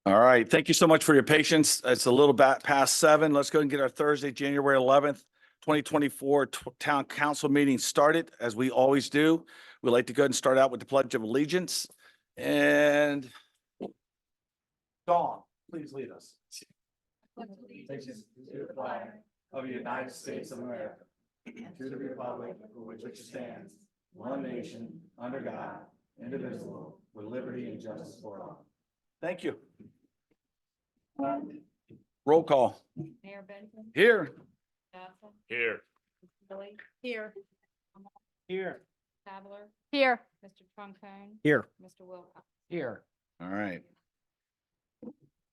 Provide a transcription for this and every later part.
All right. Thank you so much for your patience. It's a little bit past 7. Let's go and get our Thursday, January 11th, 2024 Town Council meeting started, as we always do. We'd like to go ahead and start out with the Pledge of Allegiance. And Dawn, please lead us. Allegiance to the flag of the United States of America, and to the republic for which it stands, one nation, under God, indivisible, with liberty and justice for all. Thank you. Roll call. Mayor Benjamin. Here. Johnson. Here. Billy. Here. Here. Tabler. Here. Mr. Troncone. Here. Mr. Wilcox. Here. All right.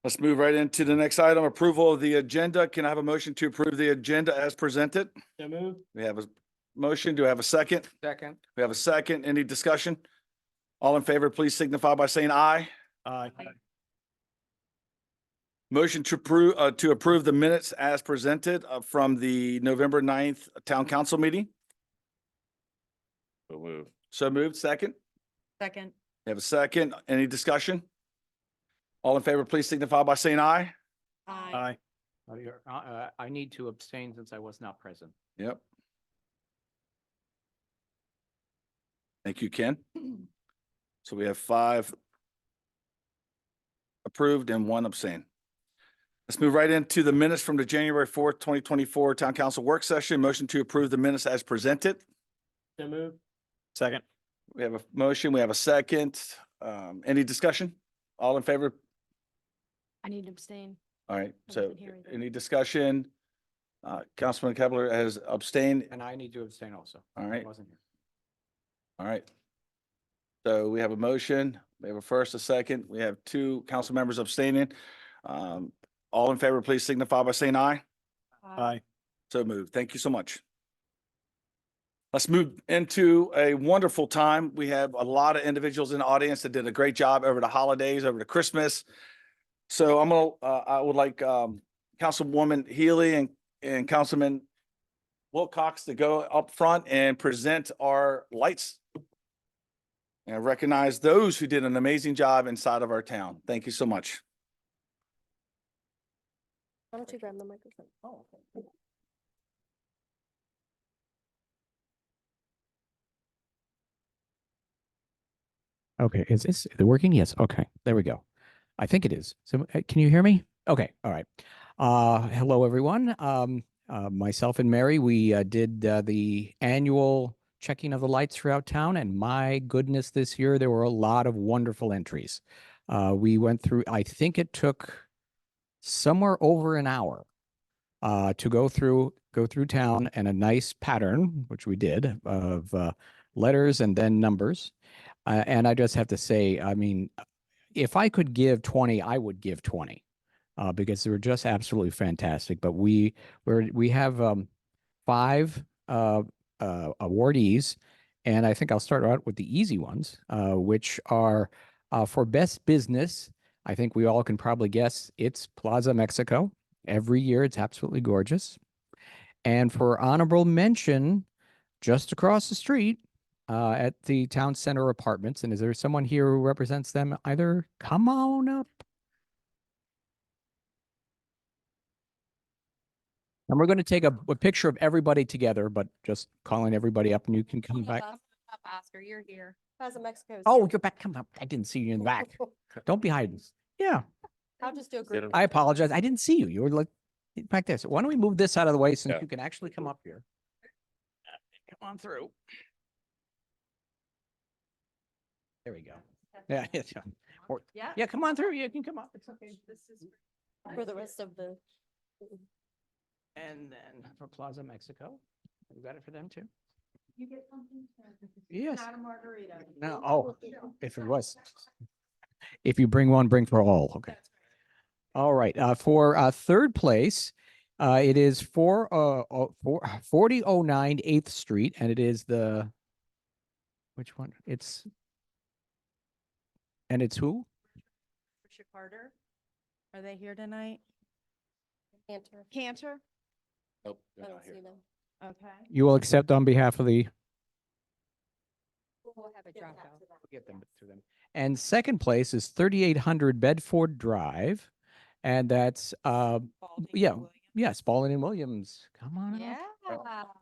Let's move right into the next item, approval of the agenda. Can I have a motion to approve the agenda as presented? So move. We have a motion. Do I have a second? Second. We have a second. Any discussion? All in favor, please signify by saying aye. Aye. Motion to approve the minutes as presented from the November 9th Town Council meeting. So move. So moved. Second. Second. We have a second. Any discussion? All in favor, please signify by saying aye. Aye. I need to abstain since I was not present. Yep. Thank you, Ken. So we have 5 approved and 1 abstain. Let's move right into the minutes from the January 4th, 2024 Town Council work session. Motion to approve the minutes as presented. So move. Second. We have a motion. We have a second. Any discussion? All in favor? I need to abstain. All right. I So wasn't here either. any discussion? Councilman Kepler has abstained. And I need to abstain also. All I right. wasn't here. All right. So we have a motion. We have a first, a second. We have 2 council members abstaining. All in favor, please signify by saying aye. So moved. Thank you so much. Let's move into a wonderful time. We have a lot of individuals in the audience that did a great job over the holidays, over the Christmas. So I would like Councilwoman Healy and Councilman Wilcox to go up front and present our lights and recognize those who did an amazing job inside of our town. Thank you so much. Why don't you grab the microphone? Oh, okay. Okay, is it working? Yes. Okay, there we go. I think it is. So can you hear me? Okay, all right. Hello, everyone. Myself and Mary, we did the annual checking of the lights throughout town, and my goodness, this year there were a lot of wonderful entries. We went through, I think it took somewhere over an hour to go through town, and a nice pattern, which we did, of letters and then numbers. And I just have to say, I mean, if I could give 20, I would give 20 because they were just absolutely fantastic. But we have 5 awardees, and I think I'll start out with the easy ones, which are for best business. I think we all can probably guess it's Plaza Mexico. Every year, it's absolutely gorgeous. And for honorable mention, just across the street, at the Town Center Apartments. And is there someone here who represents them? Either come on up. And we're going to take a picture of everybody together, but just calling everybody up, and you can come back. Oscar, you're here. Plaza Mexico. Oh, you're back. Come up. I didn't see you in the back. Don't be hiding. Yeah, I'll just do a group. I apologize. I didn't see you. You were like back there. So why don't we move this out of the way since Yeah. you can actually come up here? Come on through. There we go. Yeah. Or, Yeah. yeah, come on through. You can come up. It's okay. This is. For the rest of the. And then for Plaza Mexico, you got it for them too? You get something? Yes. Not a margarita. No, oh, if it was. If you bring one, bring for all. Okay. All right. For third place, it is 4009 8th Street, and it is the, which one? And it's who? Patricia Carter. Are they here tonight? Cantor. Cantor? Nope. I don't see them. Okay. You will accept on behalf of the, We'll have a drop out. We'll get them to them. And second place is 3800 Bedford Drive. And that's, yeah, yeah, Spalding and Williams. Come on Yeah. up.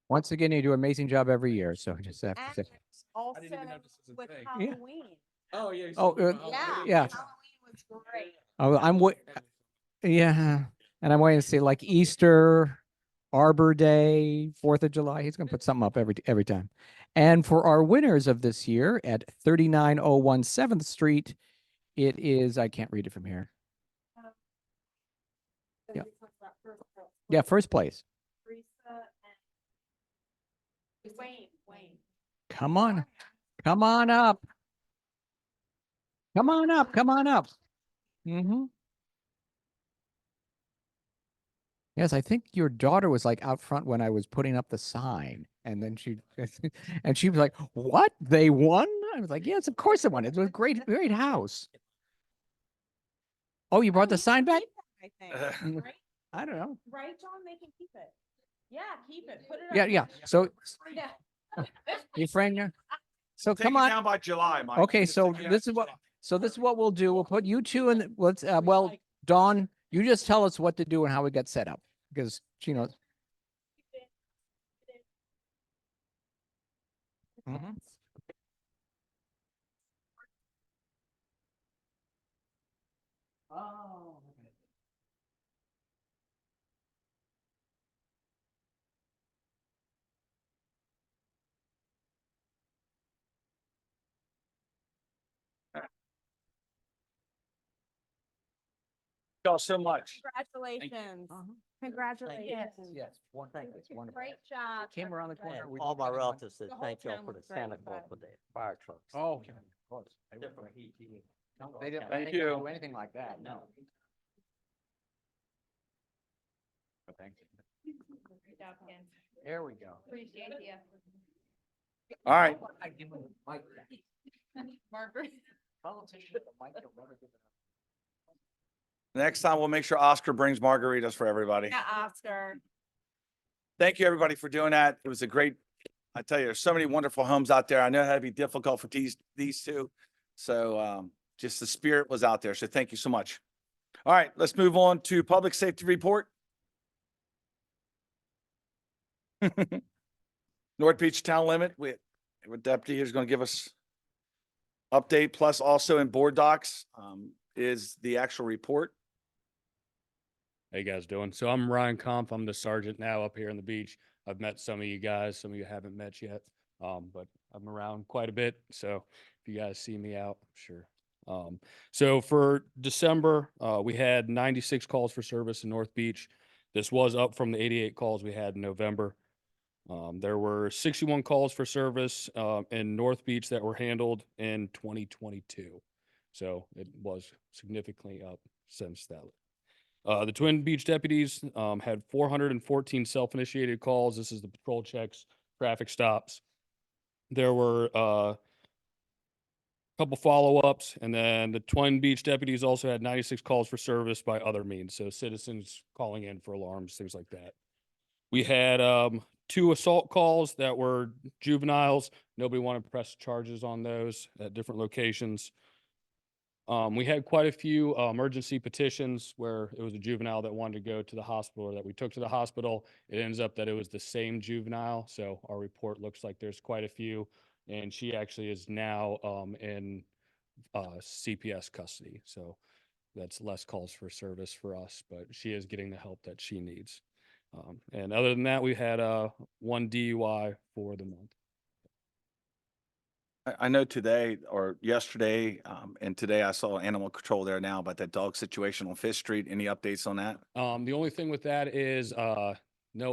Once again, you do an amazing job every year. So just have to And say. Also didn't even know this was a with thing. Yeah. Halloween. Oh, yeah. Oh, Yeah. yeah. Halloween was great. Oh, yeah. And I'm waiting to see like Easter, Arbor Day, 4th of July. He's going to put something up every time. And for our winners of this year at 3901 7th Street, it is, I can't read it from here. Yeah. Yeah, first place. Wayne. Come on. Come on up. Come on up. Come on up. Yes, I think your daughter was like out front when I was putting up the sign. And then she and she was like, "What? They won?" I was like, "Yes, of course they won. It was a great house." Oh, you brought the sign back? I think. Right? I don't know. Right, John? They can keep it. Yeah, keep it. Put it up. Yeah, yeah. So Yeah. you friend you. So Take come it on. down by July, Mike. Okay, Just so take it down this is by what July. so this is what we'll do. We'll put you two in. Let's well, Dawn, you just tell us what to do and how we get set up because she knows. Mhm. Oh. Y'all so much. Congratulations. Uh-huh. Congratulations. Yes, one thing. It's wonderful. Great job. Came around the corner. And we all looked my at it, relatives said The whole thank y'all town for the was great, Santa Claus but- for the fire trucks. Oh, okay. Of course. Different heat. No, they didn't. Thank they didn't you. do anything like that. No. But thank you. Great job, Ken. There we go. Appreciate you. All right. I give him a mic. Margaret. Politician, the mic, you'll never give it up. Next time, we'll make sure Oscar brings margaritas for everybody. Yeah, Oscar. Thank you, everybody, for doing that. It was a great, I tell you, there's so many wonderful homes out there. I know it had to be difficult for these two. So just the spirit was out there. So thank you so much. All right, let's move on to public safety report. North Beach Town Limit, we have a deputy who's going to give us update, plus also in board docs is the actual report. How you guys doing? So I'm Ryan Kampf. I'm the sergeant now up here on the beach. I've met some of you guys. Some of you haven't met yet, but I'm around quite a bit. So if you guys see me out, sure. So for December, we had 96 calls for service in North Beach. This was up from the 88 calls we had in November. There were 61 calls for service in North Beach that were handled in 2022. So it was significantly up since that. The Twin Beach deputies had 414 self-initiated calls. This is the patrol checks, traffic stops. There were a couple follow-ups, and then the Twin Beach deputies also had 96 calls for service by other means, so citizens calling in for alarms, things like that. We had 2 assault calls that were juveniles. Nobody wanted to press charges on those at different locations. We had quite a few emergency petitions where it was a juvenile that wanted to go to the hospital or that we took to the hospital. It ends up that it was the same juvenile. So our report looks like there's quite a few. And she actually is now in CPS custody. So that's less calls for service for us, but she is getting the help that she needs. And other than that, we had 1 DUI for the month. I know today or yesterday and today I saw animal control there now about that dog situation on Fifth Street. Any updates on that? The only thing with that is no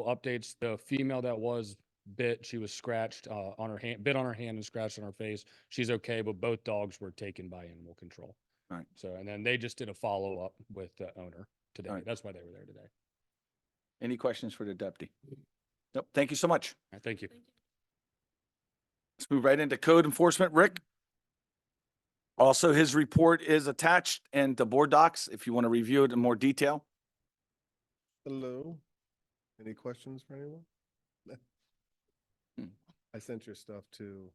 updates. The female that was bit, she was scratched on her hand, bit on her hand and scratched on her face. She's okay, but both dogs were taken by animal control. All right. So, and then they just did a follow-up with the owner today. All right. That's why they were there today. Any questions for the deputy? Nope. Thank you so much. All right, thank you. Let's move right into code enforcement. Rick. Also, his report is attached in the board docs if you want to review it in more detail. Hello. Any questions for anyone? I sent your stuff to.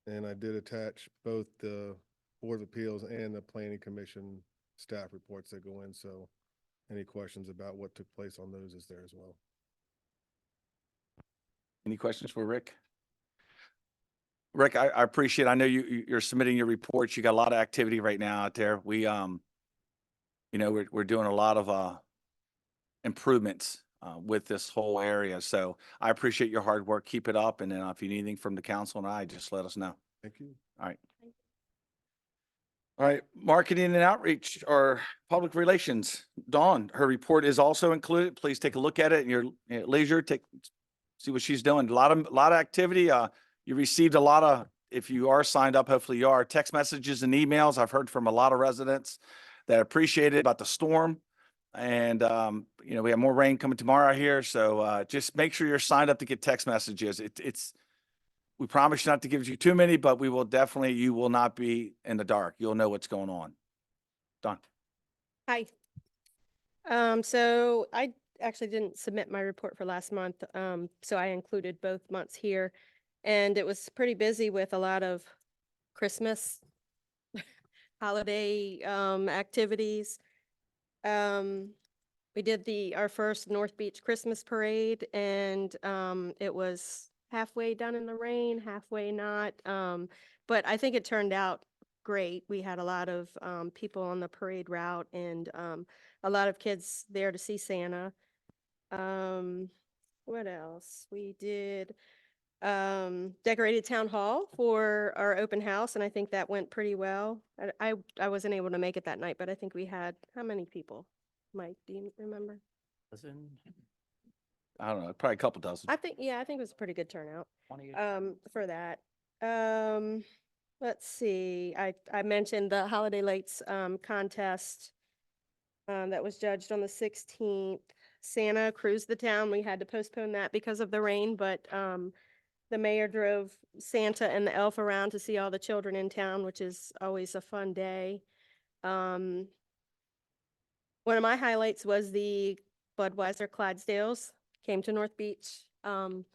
And I did attach both the Board of Appeals and the Planning Commission staff reports that go in, so any questions about what took place on those is there as well. Any questions for Rick? Rick, I appreciate, I know you're submitting your reports. You got a lot of activity right now out there. We, you know, we're doing a lot of, improvements, with this whole area. So I appreciate your hard work. Keep it up. And then if you need anything from the council and I, just let us know. Thank you. All right. All right, marketing and outreach or public relations. Dawn, her report is also included. Please take a look at it in your leisure. See what she's doing. A lot of activity. You received a lot of, if you are signed up, hopefully you are, text messages and emails. I've heard from a lot of residents that appreciate it about the storm. And, you know, we have more rain coming tomorrow here. So, just make sure you're signed up to get text messages. We promise not to give you too many, but we will definitely, you will not be in the dark. You'll know what's going on. Done. Hi. So I actually didn't submit my report for last month, so I included both months here. And it was pretty busy with a lot of Christmas holiday activities. We did our first North Beach Christmas parade, and it was halfway done in the rain, halfway not. But I think it turned out great. We had a lot of people on the parade route and a lot of kids there to see Santa. What else? We did decorated town hall for our open house, and I think that went pretty well. I wasn't able to make it that night, but I think we had, how many people? Mike, do you remember? I don't know, probably a couple dozen. I think it was a pretty good turnout for that. Let's see, I mentioned the Holiday Lights contest that was judged on the 16th. Santa cruised the town. We had to postpone that because of the rain, but the mayor drove Santa and the elf around to see all the children in town, which is always a fun day. One of my highlights was the Budweiser Clydesdales came to North Beach. And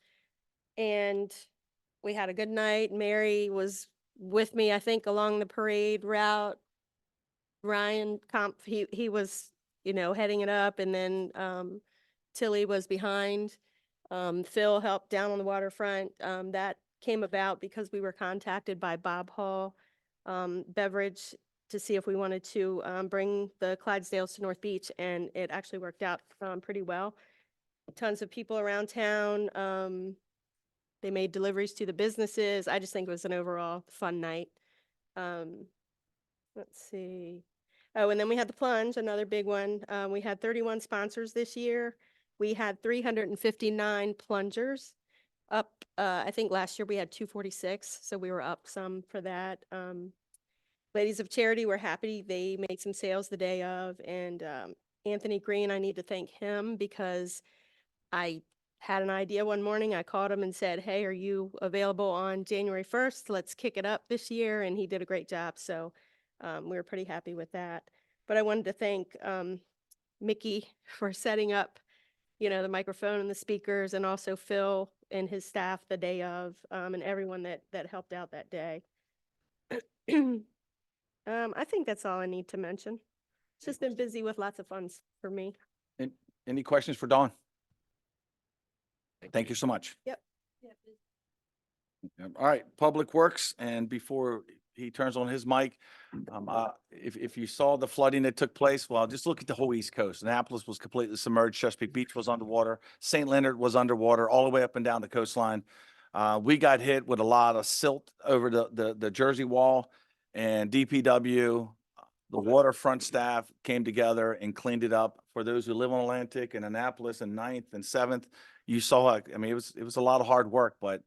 we had a good night. Mary was with me, I think, along the parade route. Ryan Comp, he was, you know, heading it up, and then Tilly was behind. Phil helped down on the waterfront. That came about because we were contacted by Bob Hall Beverage to see if we wanted to bring the Clydesdales to North Beach, and it actually worked out pretty well. Tons of people around town. They made deliveries to the businesses. I just think it was an overall fun night. Let's see. Oh, and then we had the plunge, another big one. We had 31 sponsors this year. We had 359 plungers. Up, I think last year we had 246, so we were up some for that. Ladies of Charity were happy. They made some sales the day of, and Anthony Green, I need to thank him because I had an idea one morning. I called him and said, hey, are you available on January 1st? Let's kick it up this year. And he did a great job. So we were pretty happy with that. But I wanted to thank Mickey for setting up, you know, the microphone and the speakers, and also Phil and his staff the day of, and everyone that helped out that day. I think that's all I need to mention. It's just been busy with lots of fun for me. Any questions for Dawn? Thank you so much. Yep. All right, Public Works, and before he turns on his mic, if you saw the flooding that took place, well, just look at the whole East Coast. Annapolis was completely submerged. Chesapeake Beach was underwater. St. Leonard was underwater all the way up and down the coastline. We got hit with a lot of silt over the Jersey wall, and DPW, the waterfront staff came together and cleaned it up. For those who live on Atlantic and Annapolis and 9th and 7th, you saw, I mean, it was a lot of hard work, but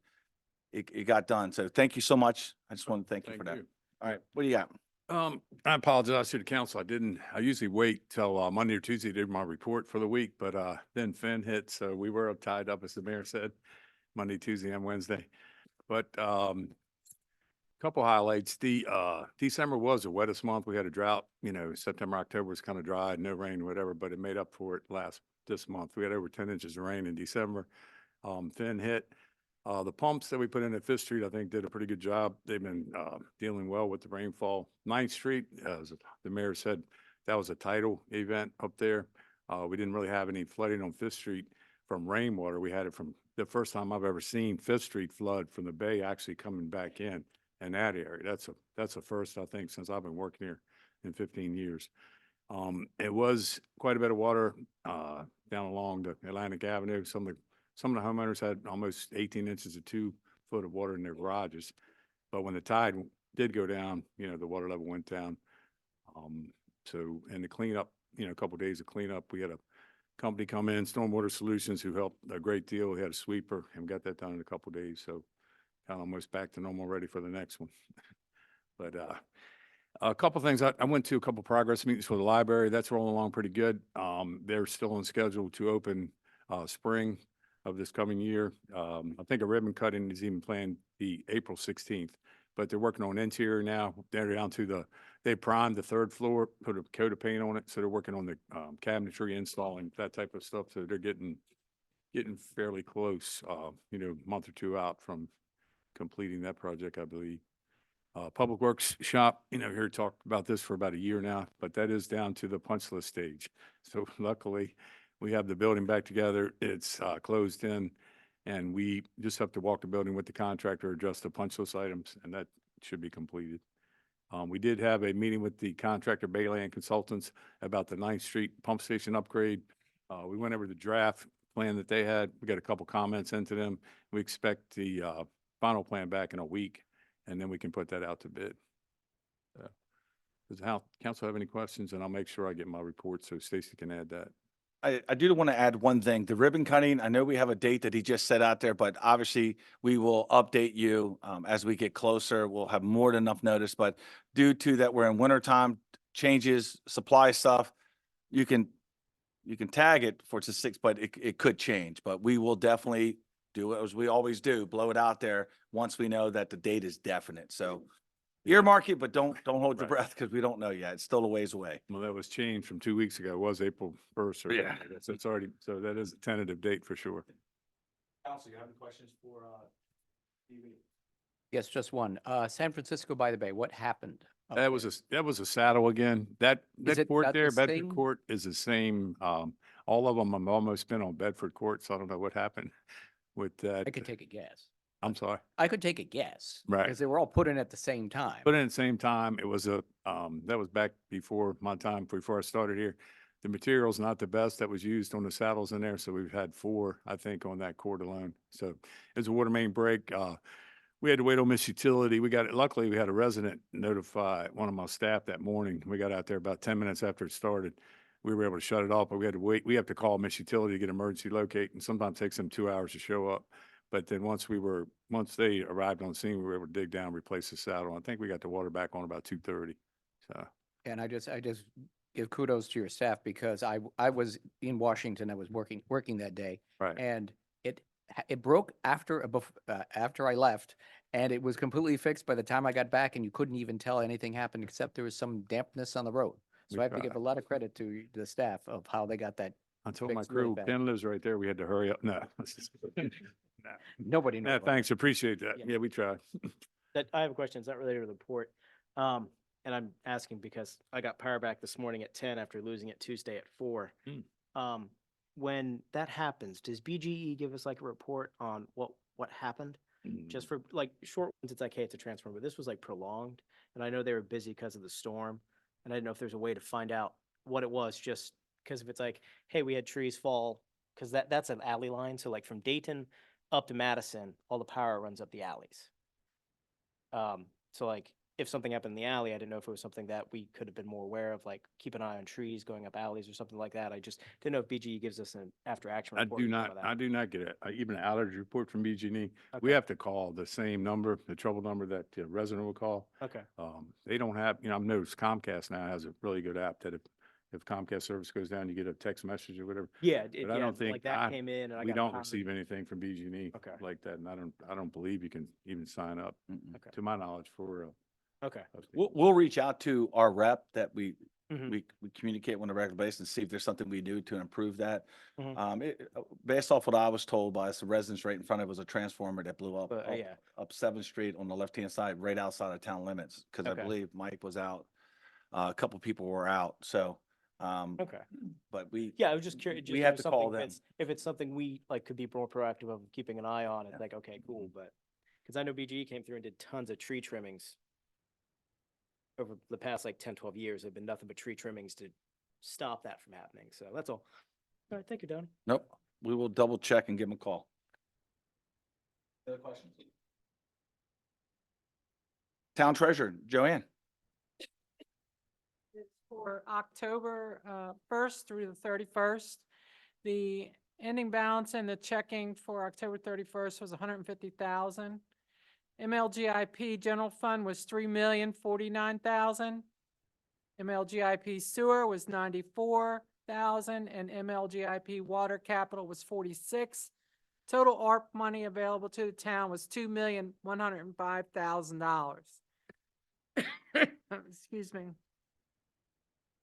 it got done. So thank you so much. I just want to thank you for that. All right, what do you got? I apologize to the council. I usually wait till Monday or Tuesday to do my report for the week, but then Finn hit, so we were tied up, as the mayor said, Monday, Tuesday, and Wednesday. But couple highlights. The December was the wettest month. We had a drought. You know, September, October was kind of dry, no rain, whatever, but it made up for it last this month. We had over 10 inches of rain in December. Finn hit. The pumps that we put in at Fifth Street, I think, did a pretty good job. They've been dealing well with the rainfall. 9th Street, as the mayor said, that was a tidal event up there. We didn't really have any flooding on Fifth Street from rainwater. We had it from the first time I've ever seen Fifth Street flood from the bay actually coming back in that area. That's a first, I think, since I've been working here in 15 years. It was quite a bit of water down along the Atlantic Avenue. Some of the homeowners had almost 18 inches of 2 foot of water in their garages. But when the tide did go down, the water level went down. And the cleanup, a couple of days of cleanup, we had a company come in, Stormwater Solutions, who helped a great deal. We had a sweeper and got that done in a couple of days. So almost back to normal, ready for the next one. But a couple things. I went to a couple progress meetings for the library. That's rolling along pretty good. They're still on schedule to open spring of this coming year. I think a ribbon cutting is even planned the April 16th, but they're working on interior now. They're down to they primed the 3rd floor, put a coat of paint on it. So they're working on the cabinetry, installing that type of stuff. So they're getting fairly close, month or 2 out from completing that project, I believe. Public Works shop, here talked about this for about a year now, but that is down to the punch list stage. So luckily, we have the building back together. It's closed in, and we just have to walk the building with the contractor, adjust the punch list items, and that should be completed. We did have a meeting with the contractor Bayland Consultants about the 9th Street pump station upgrade. We went over the draft plan that they had. We got a couple comments into them. We expect the final plan back in a week, and then we can put that out to bid. Does the council have any questions? And I'll make sure I get my report so Stacy can add that. I do want to add one thing. The ribbon cutting, I know we have a date that he just set out there, but obviously we will update you as we get closer. We'll have more than enough notice, but due to that we're in wintertime, changes, supply stuff, you can tag it for the 6th, but it could change. But we will definitely do it as we always do, blow it out there once we know that the date is definite. So earmark it, but don't hold your Right. breath because we don't know yet. It's still a ways away. Well, that was changed from 2 weeks ago. It was April 1st. Yeah. So it's already, so that is a tentative date for sure. Council, you have any questions for Yes, just one. San Francisco by the Bay, what happened? up That was there? that was a saddle again. That it court not there, the Bedford same? Court is the same. All of them have almost been on Bedford Court, so I don't know what happened with that. I could take a guess. I'm sorry. I could take a guess. Right. Because they were all put in at the same time. But at the same time, it was that was back before my time, before I started here. The material's not the best that was used on the saddles in there, so we've had 4, I think, on that court alone. So it's a water main break. We had to wait on Miss Utility. Luckily, we had a resident notify one of my staff that morning. We got out there about 10 minutes after it started. We were able to shut it off, but we had to wait. We have to call Miss Utility to get emergency locate, and sometimes it takes them 2 hours to show up. But then once they arrived on scene, we were able to dig down, replace the saddle. I think we got the water back on about 2:30. So, And I just give kudos to your staff because I was in Washington. I was working that day. right. And it broke after I left, and it was completely fixed by the time I got back, and you couldn't even tell anything happened except there was some dampness on the road. So We I have to give tried. a lot of credit to the staff of how they got that. I told my fixed really crew, fast. Ken lives right there. We had to hurry up. No. No. Nobody knows. Yeah, about thanks. Appreciate that. Yeah. Yeah, we tried. That I have a question. It's not related to the report. And I'm asking because I got power back this morning at 10 after losing it Tuesday at 4. When that happens, does BGE give us like a report on what happened? Just for like short ones, it's like, hey, it's a transformer, but this was like prolonged. And I know they were busy because of the storm. And I didn't know if there's a way to find out what it was, just because if it's like, hey, we had trees fall, because that's an alley line. So like from Dayton up to Madison, all the power runs up the alleys. So like if something happened in the alley, I didn't know if it was something that we could have been more aware of, like keep an eye on trees going up alleys or something like that. I just didn't know if BGE gives us an after action I report. do on some not, of that. I do not get even an outage report from BG&E. We Okay. have to call the same number, the trouble number that the resident will call. Okay. They don't have, I've noticed Comcast now has a really good app that if Comcast service goes down, you get a text message or whatever. Yeah, But I don't think like that came in and I We got don't power. receive anything from BG&E Okay. like that, and I don't believe you can even sign up, Okay. to my knowledge, for Okay. update. We'll reach out to our rep that we Mhm. we communicate on a regular basis and see if there's something we do to improve that. Mhm. Based off what I was told by some residents right in front of it was a transformer that blew up, But, yeah. up 7th Street on the left-hand side, right outside of town limits. Cause I Okay. believe Mike was out, a couple people were out, so, Okay. but we. Yeah, I was just curious. We have to call them. If it's something we like could be more proactive of keeping an eye on, it's Yeah. like, okay, cool, but, because I know BGE came through and did tons of tree trimmings over the past like 10, 12 years. There've been nothing but tree trimmings to stop that from happening. So that's all. All right, thank you, Don. Nope, we will double check and give them a call. Other questions? Town Treasurer, Joanne. It's for October 1st through the 31st. The ending balance in the checking for October 31st was 150,000. MLGIP general fund was 3,049,000. MLGIP sewer was 94,000 and MLGIP water capital was 46. Total ARP money available to the town was $2,105,000. Excuse me.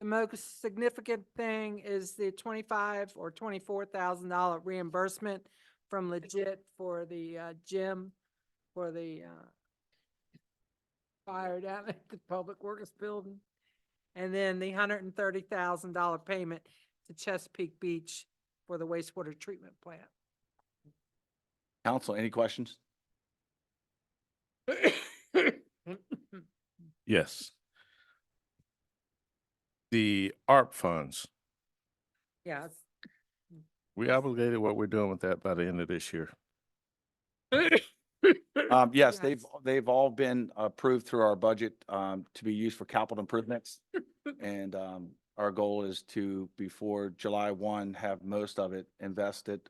The most significant thing is the $25,000 or $24,000 reimbursement from Legit for the gym for the fire down at the Public Works Building. And then the $130,000 payment to Chesapeake Beach for the wastewater treatment plant. Council, any questions? Yes. The ARP funds, Yes. we obligated what we're doing with that by the end of this year. Yes, Yes. they've all been approved through our budget, to be used for capital improvements. And, our goal is to, before July 1, have most of it invested.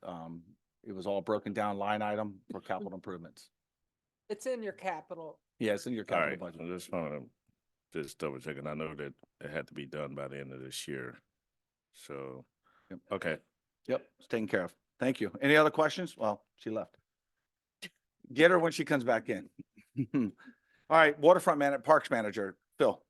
It was all broken down line item for capital improvements. It's in your capital. Yeah, it's in your All capital right, budget. I just want to just double checking. I know that it had to be done by the end of this year. So, Yep. okay. Yep, it's taken care of. Thank you. Any other questions? Well, she left. Get her when she comes back in. All right, waterfront parks manager, Phil.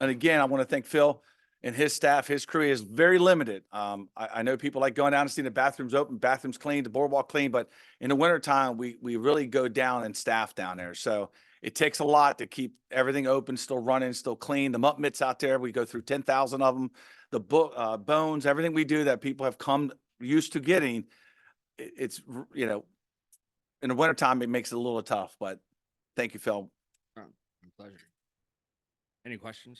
And again, I want to thank Phil and his staff. His crew is very limited. I know people like going down and seeing the bathrooms open, bathrooms clean, the boardwalk clean, but in the wintertime, we really go down and staff down there. So it takes a lot to keep everything open, still running, still clean. The muck mitts out there, we go through 10,000 of them. The bones, everything we do that people have come used to getting, it's, you know, in the wintertime, it makes it a little tough, but thank you, Phil. My pleasure. Any questions?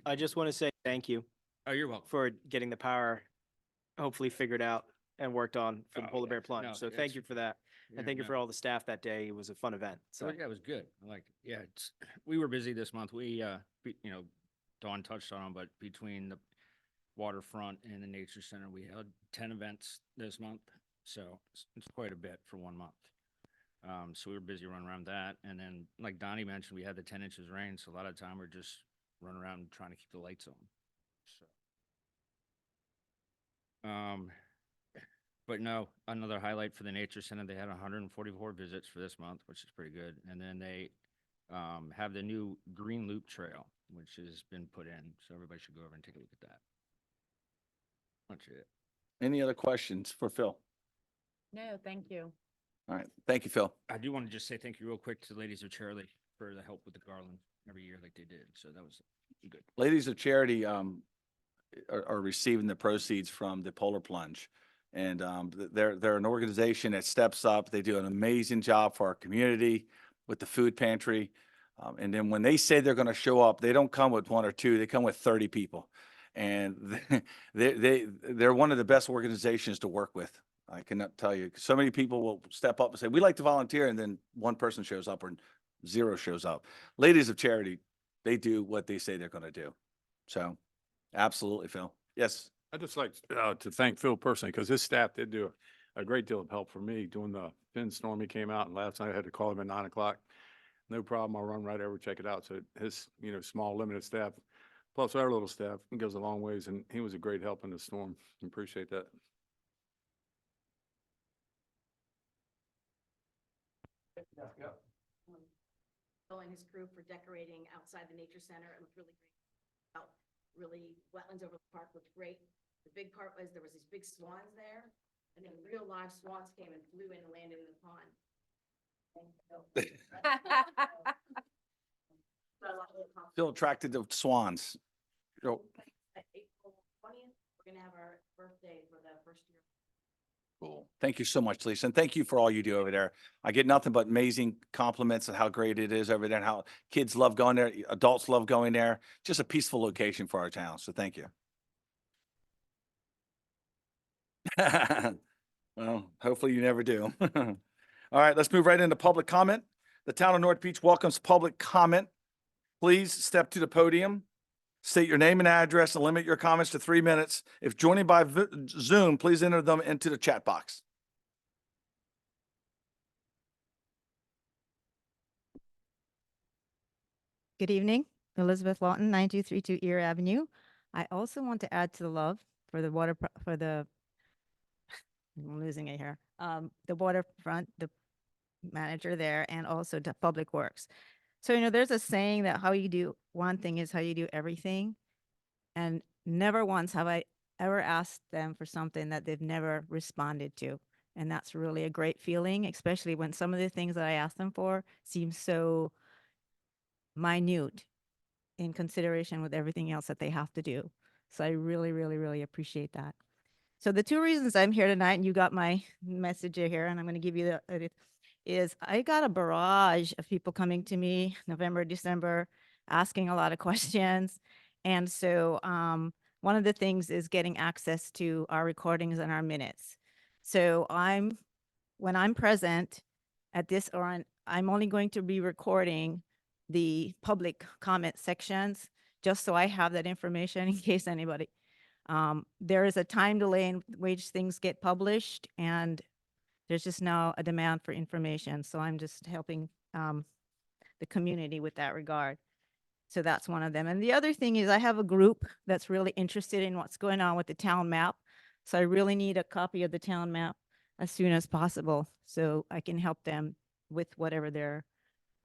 I just want to say thank you Oh, you're welcome. for getting the power hopefully figured out and worked on for the Oh, Polar yeah. Bear Plunge. No, So thank it's- you for that. And thank you for all the staff that day. It was a fun event. So So yeah, it was good. I like, yeah, we were busy this month. We, Dawn touched on, 'em, but between the waterfront and the nature center, we had 10 events this month. So it's quite a bit for 1 month. So we were busy running around that. And then like Donnie mentioned, we had the 10 inches rain. So a lot of time we're just running around trying to keep the lights on. So. But no, another highlight for the nature center, they had 144 visits for this month, which is pretty good. And then they have the new green loop trail, which has been put in. So everybody should go over and take a look at that. That's it. Any other questions for Phil? No, thank you. All right, thank you, Phil. I do want to just say thank you real quick to the Ladies of Charity for the help with the garland every year like they did. So that was good. Ladies of Charity are receiving the proceeds from the Polar Plunge. And they're an organization that steps up. They do an amazing job for our community with the food pantry. And then when they say they're going to show up, they don't come with 1 or 2, they come with 30 people. And they're one of the best organizations to work with. I cannot tell you. So many people will step up and say, we'd like to volunteer. And then 1 person shows up or 0 shows up. Ladies of Charity, they do what they say they're going to do. So absolutely, Phil. Yes. I'd just like to thank Phil personally, because his staff did do a great deal of help for me during the Finn storm. He came out, and last night I had to call him at 9 o'clock. No problem. I'll run right over, check it out. So his, small limited staff, plus our little staff, it goes a long ways, and he was a great help in the storm. Appreciate that. Phil and his crew for decorating outside the nature center. It looked really great. Really, wetlands over the park looked great. The big part was there was these big swans there, and then real live swans came and flew in and landed in the pond. Still attracted to swans. Yo, April 20th, we're gonna have our birthday for the first year. cool. Thank you so much, Lisa. And thank you for all you do over there. I get nothing but amazing compliments on how great it is over there and how kids love going there. Adults love going there. Just a peaceful location for our town. So thank you. Well, hopefully you never do. All right, let's move right into public comment. The town of North Beach welcomes public comment. Please step to the podium, state your name and address, and limit your comments to 3 minutes. If joining by Zoom, please enter them into the chat box. Good evening, Elizabeth Lawton, 9232 Ear Avenue. I also want to add to the love for the I'm losing it here, the waterfront, the manager there, and also the Public Works. So, there's a saying that how you do one thing is how you do everything. And never once have I ever asked them for something that they've never responded to. And that's really a great feeling, especially when some of the things that I asked them for seem so minute in consideration with everything else that they have to do. So I really, really, really appreciate that. So the two reasons I'm here tonight, and you got my message here, and I'm going to give you is I got a barrage of people coming to me November, December, asking a lot of questions. And so one of the things is getting access to our recordings and our minutes. So when I'm present at this, I'm only going to be recording the public comment sections, just so I have that information in case anybody. There is a time delay in which things get published, and there's just now a demand for information. So I'm just helping the community with that regard. So that's one of them. And the other thing is I have a group that's really interested in what's going on with the town map. So I really need a copy of the town map as soon as possible so I can help them with whatever they're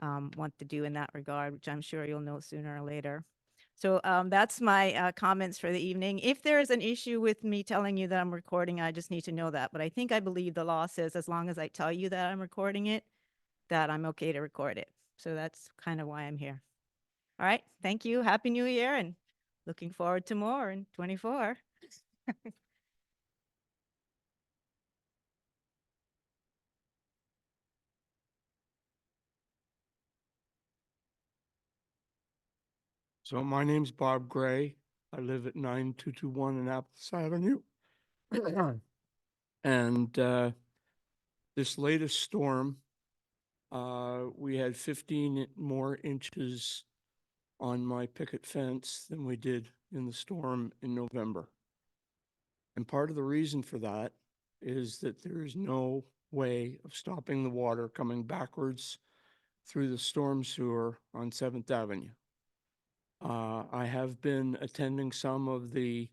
want to do in that regard, which I'm sure you'll know sooner or later. So that's my comments for the evening. If there is an issue with me telling you that I'm recording, I just need to know that. But I believe the law says as long as I tell you that I'm recording it, that I'm okay to record it. So that's kind of why I'm here. All right. Thank you. Happy New Year, and looking forward to more in 24. So my name's Bob Gray. I live at 9221 Annapolis Avenue. And this latest storm, we had 15 more inches on my picket fence than we did in the storm in November. And part of the reason for that is that there is no way of stopping the water coming backwards through the storm sewer on 7th Avenue. I have been attending some of the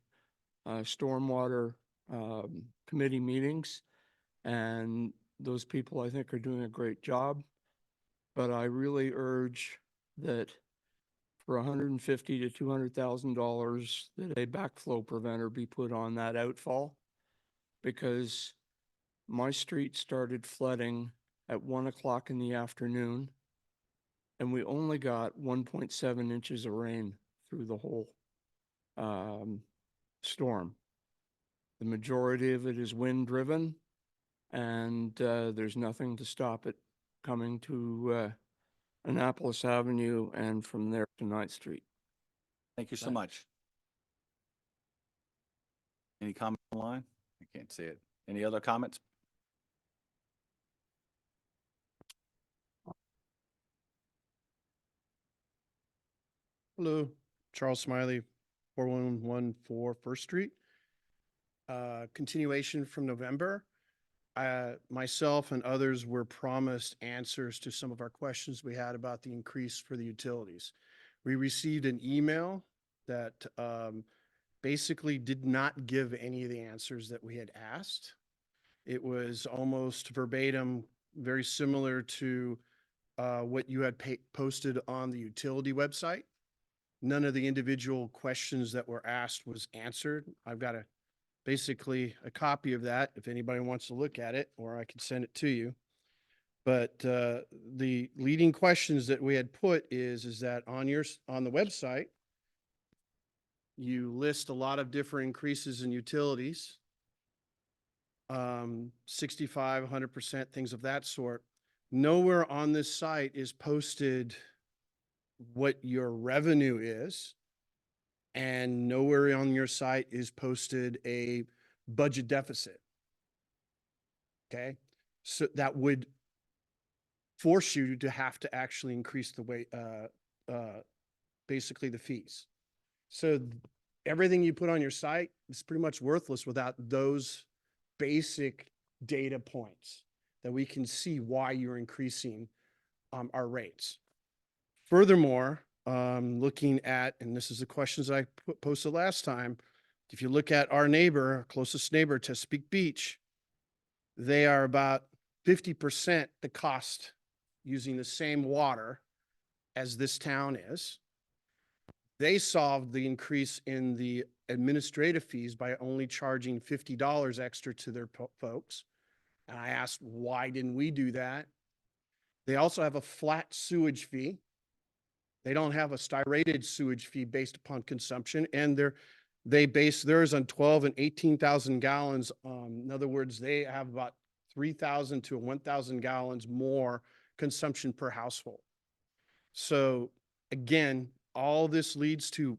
stormwater committee meetings, and those people I think are doing a great job. But I really urge that for $150,000 to $200,000 that a backflow preventer be put on that outfall, because my street started flooding at 1 o'clock in the afternoon, and we only got 1.7 inches of rain through the whole storm. The majority of it is wind driven, and there's nothing to stop it coming to Annapolis Avenue and from there to 9th Street. Thank you so much. Any comment online? I can't see it. Any other comments? Hello, Charles Smiley, 4114 First Street. Continuation from November. Myself and others were promised answers to some of our questions we had about the increase for the utilities. We received an email that basically did not give any of the answers that we had asked. It was almost verbatim, very similar to what you had posted on the utility website. none of the individual questions that were asked was answered. I've got basically a copy of that if anybody wants to look at it, or I can send it to you. But the leading questions that we had put is that on the website, you list a lot of different increases in utilities, 65, 100%, things of that sort. Nowhere on this site is posted what your revenue is, and nowhere on your site is posted a budget deficit. Okay, so that would force you to have to actually increase the way, basically the fees. So everything you put on your site is pretty much worthless without those basic data points that we can see why you're increasing our rates. Furthermore, looking at, and this is the questions I posted last time, if you look at our neighbor, our closest neighbor, Chesapeake Beach, they are about 50% the cost using the same water as this town is. They solved the increase in the administrative fees by only charging $50 extra to their folks. And I asked, why didn't we do that? They also have a flat sewage fee. They don't have a styrated sewage fee based upon consumption, and they base theirs on 12 and 18,000 gallons. In other words, they have about 3,000 to 1,000 gallons more consumption per household. So again, all this leads to,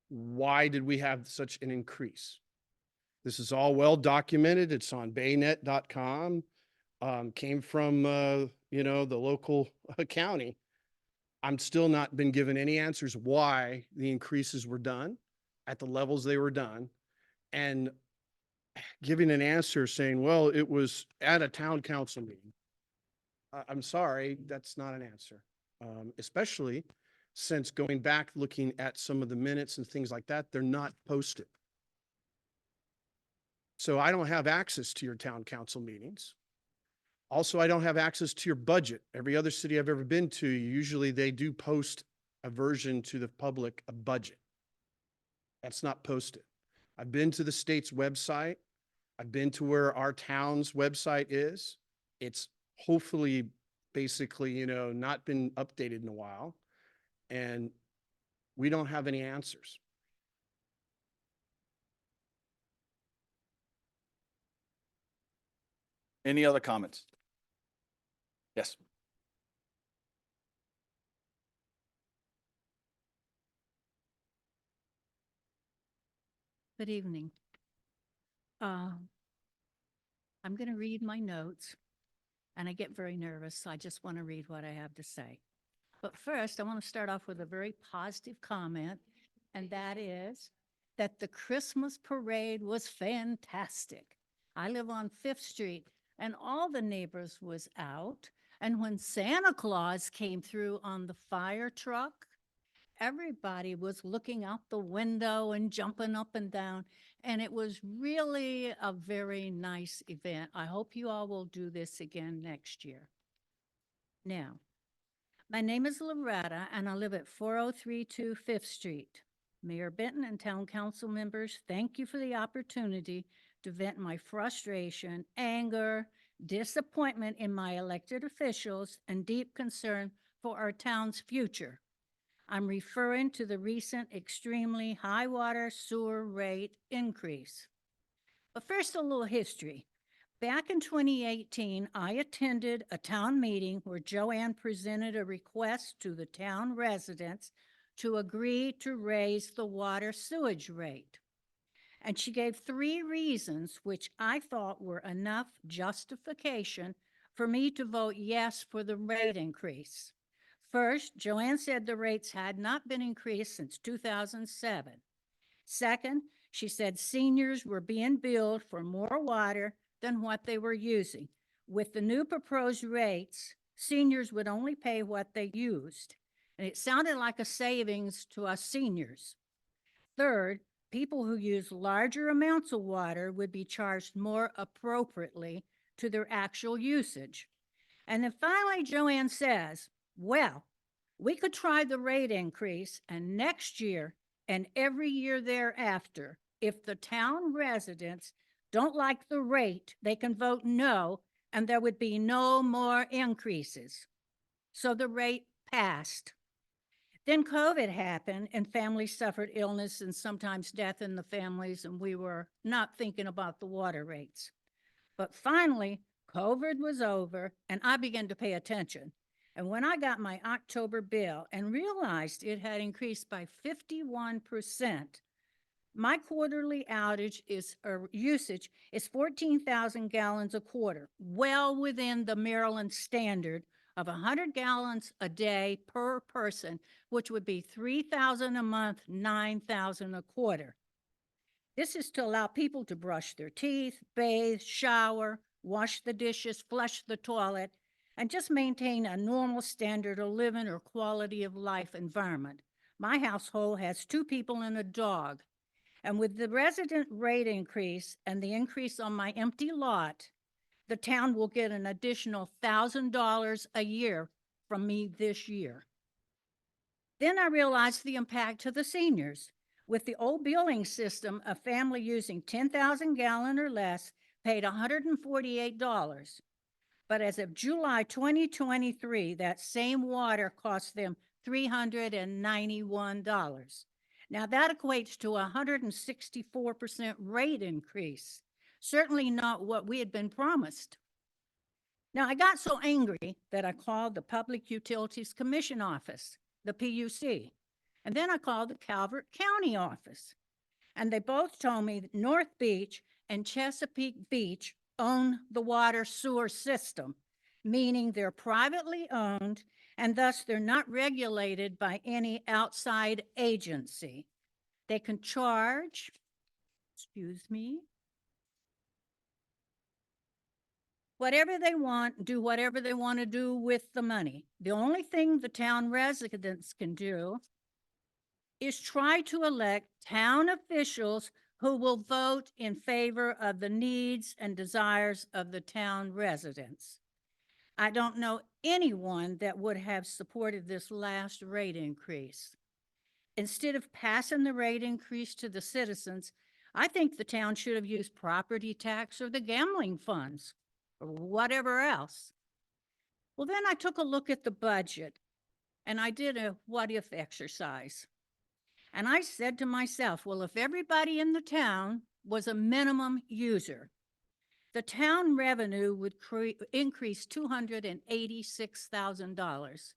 why did we have such an increase? This is all well documented. It's on baynet.com. Came from, the local county. I'm still not been given any answers why the increases were done at the levels they were done, and giving an answer saying, well, it was at a town council meeting. I'm sorry, that's not an answer. Especially since going back, looking at some of the minutes and things like that, they're not posted. So I don't have access to your town council meetings. Also, I don't have access to your budget. Every other city I've ever been to, usually they do post a version to the public, a budget. That's not posted. I've been to the state's website. I've been to where our town's website is. It's hopefully basically, not been updated in a while. And we don't have any answers. Any other comments? Yes. Good evening. I'm going to read my notes, and I get very nervous, so I just want to read what I have to say. But first, I want to start off with a very positive comment, and that is that the Christmas parade was fantastic. I live on 5th Street, and all the neighbors was out. And when Santa Claus came through on the fire truck, everybody was looking out the window and jumping up and down. And it was really a very nice event. I hope you all will do this again next year. Now, my name is Loretta, and I live at 4032 5th Street. Mayor Benton and town council members, thank you for the opportunity to vent my frustration, anger, disappointment in my elected officials, and deep concern for our town's future. I'm referring to the recent extremely high water sewer rate increase. But first, a little history. Back in 2018, I attended a town meeting where Joanne presented a request to the town residents to agree to raise the water sewage rate. And she gave 3 reasons which I thought were enough justification for me to vote yes for the rate increase. First, Joanne said the rates had not been increased since 2007. Second, she said seniors were being billed for more water than what they were using. With the new proposed rates, seniors would only pay what they used. And it sounded like a savings to us seniors. Third, people who use larger amounts of water would be charged more appropriately to their actual usage. And then finally, Joanne says, well, We could try the rate increase, and next year and every year thereafter, if the town residents don't like the rate, they can vote no, and there would be no more increases. So the rate passed. Then COVID happened and families suffered illness and sometimes death in the families, and we were not thinking about the water rates. But finally, COVID was over and I began to pay attention. And when I got my October bill and realized it had increased by 51%, my quarterly usage is 14,000 gallons a quarter, well within the Maryland standard of 100 gallons a day per person, which would be 3,000 a month, 9,000 a quarter. This is to allow people to brush their teeth, bathe, shower, wash the dishes, flush the toilet, and just maintain a normal standard of living or quality of life environment. My household has 2 people and a dog. And with the resident rate increase and the increase on my empty lot, the town will get an additional $1,000 a year from me this year. Then I realized the impact to the seniors. With the old billing system, a family using 10,000 gallon or less paid $148. But as of July 2023, that same water cost them $391. Now that equates to a 164% rate increase. Certainly not what we had been promised. Now I got so angry that I called the Public Utilities Commission office, the PUC, and then I called the Calvert County office. And they both told me that North Beach and Chesapeake Beach own the water sewer system, meaning they're privately owned and thus they're not regulated by any outside agency. They can charge, whatever they want, do whatever they want to do with the money. The only thing the town residents can do is try to elect town officials who will vote in favor of the needs and desires of the town residents. I don't know anyone that would have supported this last rate increase. Instead of passing the rate increase to the citizens, I think the town should have used property tax or the gambling funds or whatever else. Well, then I took a look at the budget and I did a what if exercise. And I said to myself, well, if everybody in the town was a minimum user, the town revenue would increase $286,000.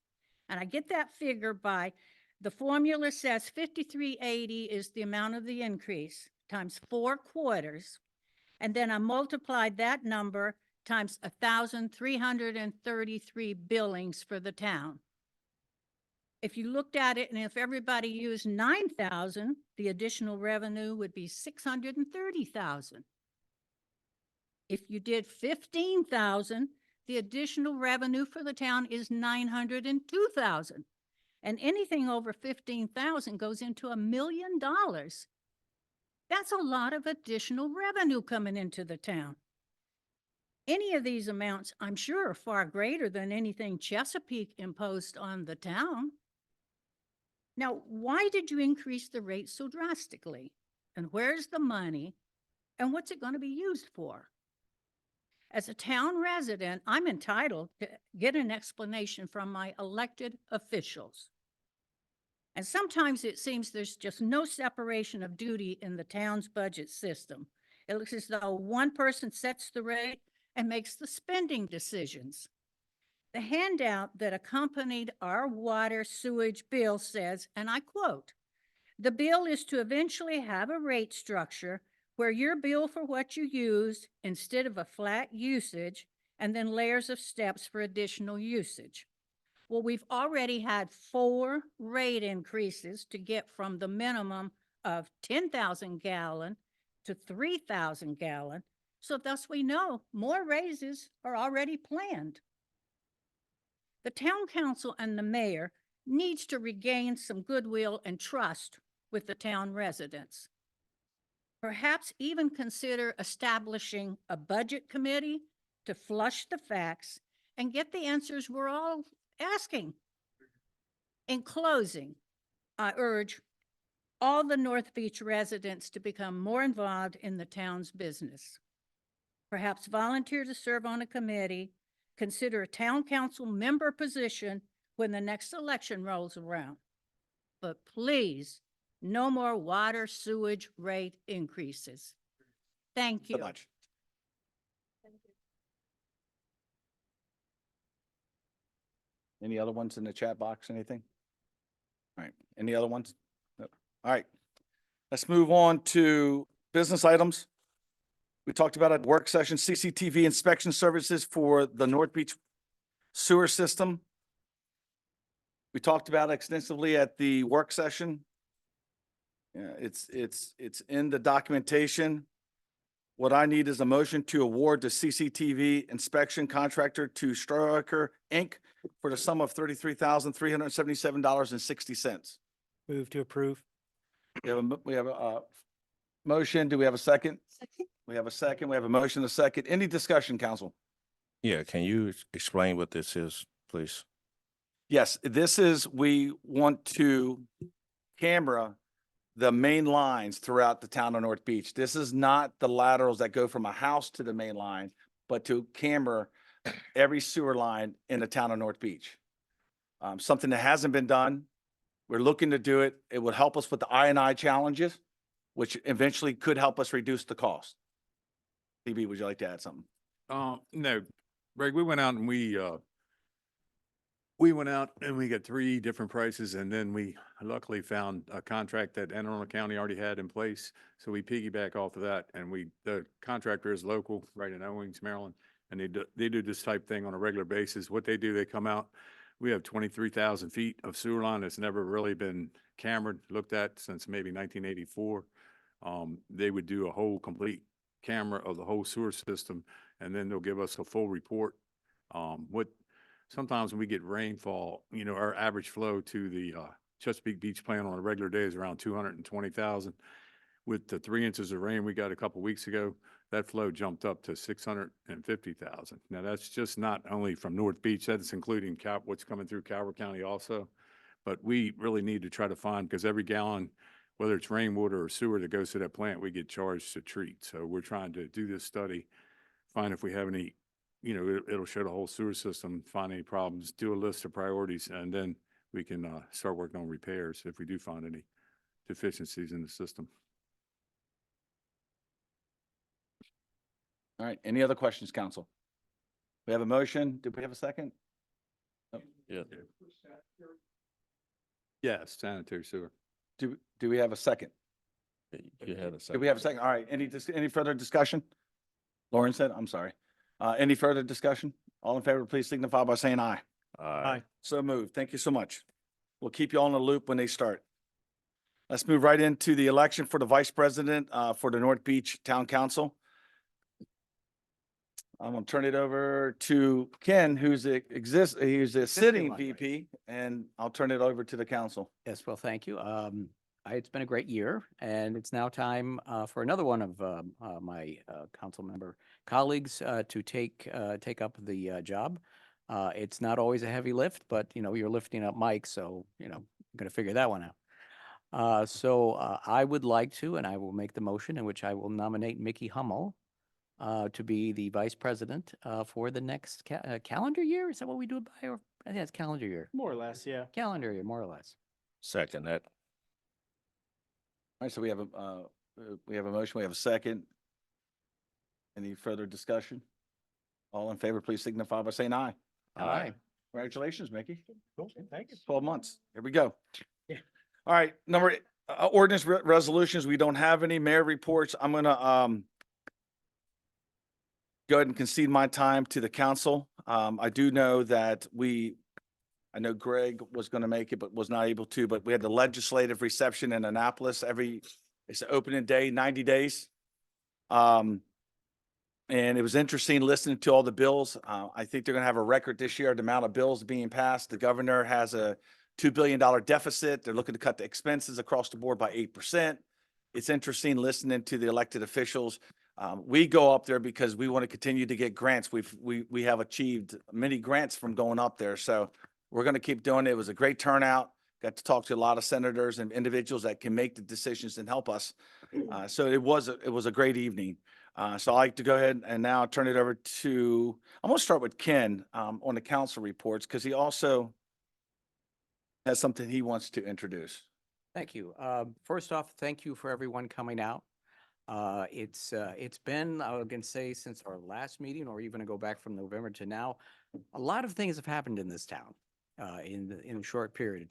And I get that figure by the formula says 5380 is the amount of the increase times 4 quarters. And then I multiplied that number times 1,333 billings for the town. If you looked at it and if everybody used 9,000, the additional revenue would be 630,000. If you did 15,000, the additional revenue for the town is 902,000. And anything over 15,000 goes into $1 million. That's a lot of additional revenue coming into the town. Any of these amounts, I'm sure, are far greater than anything Chesapeake imposed on the town. Now, why did you increase the rate so drastically? And where's the money? And what's it going to be used for? As a town resident, I'm entitled to get an explanation from my elected officials. And sometimes it seems there's just no separation of duty in the town's budget system. It looks as though one person sets the rate and makes the spending decisions. The handout that accompanied our water sewage bill says, and I quote, "The bill is to eventually have a rate structure where your bill for what you used instead of a flat usage and then layers of steps for additional usage." Well, we've already had 4 rate increases to get from the minimum of 10,000 gallon to 3,000 gallon. So thus we know more raises are already planned. The town council and the mayor needs to regain some goodwill and trust with the town residents. Perhaps even consider establishing a budget committee to flush the facts and get the answers we're all asking. In closing, I urge all the North Beach residents to become more involved in the town's business. Perhaps volunteer to serve on a committee, consider a town council member position when the next election rolls around. But please, no more water sewage rate increases. Thank you. So much. Any other ones in the chat box, anything? All right, any other ones? Nope. All right, let's move on to business items. We talked about at work session, CCTV inspection services for the North Beach sewer system. We talked about it extensively at the work session. Yeah, it's in the documentation. What I need is a motion to award the CCTV inspection contractor to Stryker Inc. for the sum of $33,377.60. Move to approve. We have a motion. Do we have a second? We have a second. We have a motion, a second. Any discussion, council? Yeah, can you explain what this is, please? Yes, this is, we want to camera the main lines throughout the town of North Beach. This is not the laterals that go from a house to the main line, but to camera every sewer line in the town of North Beach. Something that hasn't been done. We're looking to do it. It would help us with the I&I challenges, which eventually could help us reduce the cost. DB, would you like to add something? No, Greg, we went out and we got 3 different prices, and then we luckily found a contract that Anne Arundel County already had in place. So we piggyback off of that, and the contractor is local, right in Owings, Maryland, and they do this type thing on a regular basis. What they do, they come out. We have 23,000 feet of sewer line that's never really been cambered, looked at since maybe 1984. They would do a whole complete camera of the whole sewer system, and then they'll give us a full report. Sometimes when we get rainfall, our average flow to the Chesapeake Beach plant on a regular day is around 220,000. With the 3 inches of rain we got a couple weeks ago, that flow jumped up to 650,000. Now that's just not only from North Beach, that's including what's coming through Calvert County also. But we really need to try to find, because every gallon, whether it's rainwater or sewer that goes to that plant, we get charged to treat. So we're trying to do this study, find if we have any, it'll show the whole sewer system, find any problems, do a list of priorities, and then we can start working on repairs if we do find any deficiencies in the system. All right, any other questions, council? We have a motion. Did we have a second? Yeah. Yes, sanitary sewer. Do we have a second? You had a second. Do we have a second? All right, any further discussion? Lauren said, I'm sorry. Any further discussion? All in favor, please signify by saying aye. Aye. So moved. Thank you so much. We'll keep you all in the loop when they start. Let's move right into the election for the vice president for the North Beach Town Council. I'm gonna turn it over to Ken, he's a sitting one, right? VP, and I'll turn it over to the council. Yes, well, thank you. It's been a great year, and it's now time for another one of my council member colleagues to take up the job. It's not always a heavy lift, but you're lifting up Mike, so I'm gonna figure that one out. So I would like to, and I will make the motion in which I will nominate Mickey Hummel to be the vice president for the next calendar year. Is that what we do it by? Or I think it's calendar year. More or less, yeah. Calendar year, more or less. Second that. All right, so we have a motion, we have a second. Any further discussion? All in favor, please signify by saying aye. Aye. Congratulations, Mickey. Cool, thank you. 12 months. Here we go. Yeah. All right, ordinance resolutions. We don't have any mayor reports. I'm gonna go ahead and concede my time to the council. I do know that I know Greg was going to make it, but was not able to, but we had the legislative reception in Annapolis it's the opening day, 90 days. And it was interesting listening to all the bills. I think they're going to have a record this year, the amount of bills being passed. The governor has a $2 billion deficit. They're looking to cut the expenses across the board by 8%. It's interesting listening to the elected officials. We go up there because we want to continue to get grants. We have achieved many grants from going up there. So we're going to keep doing it. It was a great turnout. got to talk to a lot of senators and individuals that can make the decisions and help us. So it was a great evening. So I'd like to go ahead and now turn it over to, I'm going to start with Ken on the council reports because he also has something he wants to introduce. Thank you. First off, thank you for everyone coming out. It's been, I can say, since our last meeting, or even to go back from November to now, a lot of things have happened in this town in a short period of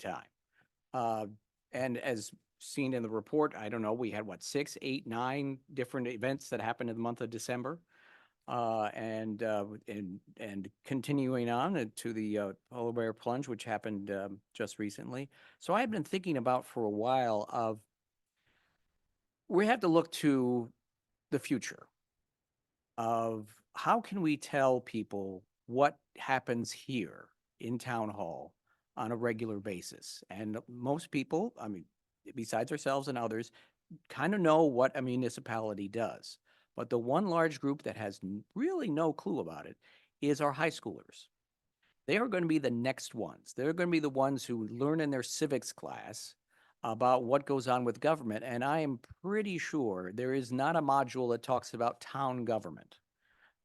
time. And as seen in the report, I don't know, we had what, 6, 8, 9 different events that happened in the month of December. And continuing on to the polar bear plunge, which happened just recently. So I've been thinking about for a while of, we have to look to the future of how can we tell people what happens here in town hall on a regular basis. And most people, I mean, besides ourselves and others, kind of know what a municipality does. But the one large group that has really no clue about it is our high schoolers. They are going to be the next ones. They're going to be the ones who learn in their civics class about what goes on with government. And I am pretty sure there is not a module that talks about town government,